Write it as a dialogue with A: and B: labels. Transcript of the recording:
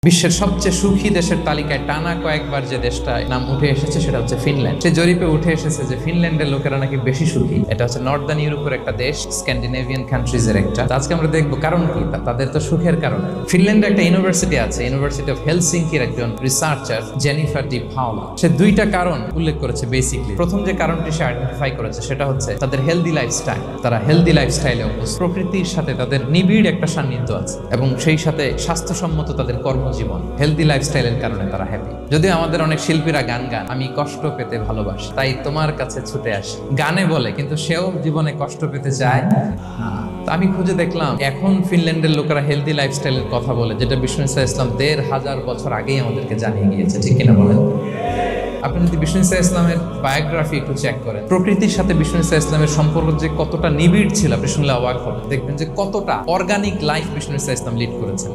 A: বিশ্বের সবচেয়ে সুখী দেশের তালিকায় টানা কয়েকবার যে দেশটা নাম উঠে এসেছে সেটা হচ্ছে ফিনল্যান্ড। সে জরিপে উঠে এসেছে যে ফিনল্যান্ডের লোকেরা নাকি বেশি সুখী। এটা হচ্ছে নর্দার্ন ইউরোপের একটা দেশ, স্ক্যান্ডিনেভিয়ান কান্ট্রিজ এর একটা। আজকে আমরা দেখবো কারণ কি, তাদের তো সুখের কারণ। ফিনল্যান্ডে একটা ইউনিভার্সিটি আছে, ইউনিভার্সিটি অফ হেলসিঙ্কির একজন রিসার্চার জেনিফার ডি পাওলা, সে দুইটা কারণ উল্লেখ করেছে বেসিকলি। প্রথম যে কারণটি সে আইডেন্টিফাই করেছে সেটা হচ্ছে তাদের হেলদি লাইফস্টাইল। তারা হেলদি লাইফস্টাইলে অভ্যস্ত, প্রকৃতির সাথে তাদের নিবিড় একটা সান্নিধ্য আছে এবং সেই সাথে স্বাস্থ্যসম্মত তাদের কর্মজীবন। হেলদি লাইফস্টাইলের কারণে তারা হ্যাপি। যদিও আমাদের অনেক শিল্পীরা গান গান আমি কষ্ট পেতে ভালোবাসি তাই তোমার কাছে ছুটে আসি, গানে বলে, কিন্তু সেও জীবনে কষ্ট পেতে চায় না। আমি খুঁজে দেখলাম এখন ফিনল্যান্ডের লোকেরা হেলদি লাইফস্টাইলের কথা বলে, যেটা বিষ্ণু ইসলাম ১৫০০ বছর আগেই আমাদেরকে জানিয়ে গিয়েছে। ঠিক কিনা বলেন? আপনি যদি বিষ্ণু ইসলামের বায়োগ্রাফি একটু চেক করেন, প্রকৃতির সাথে বিষ্ণু ইসলামের সম্পর্ক যে কতটা নিবিড় ছিল আপনি শুনলে অবাক হবেন। দেখবেন যে কতটা অর্গানিক লাইফ বিষ্ণু ইসলাম লিড করেছেন।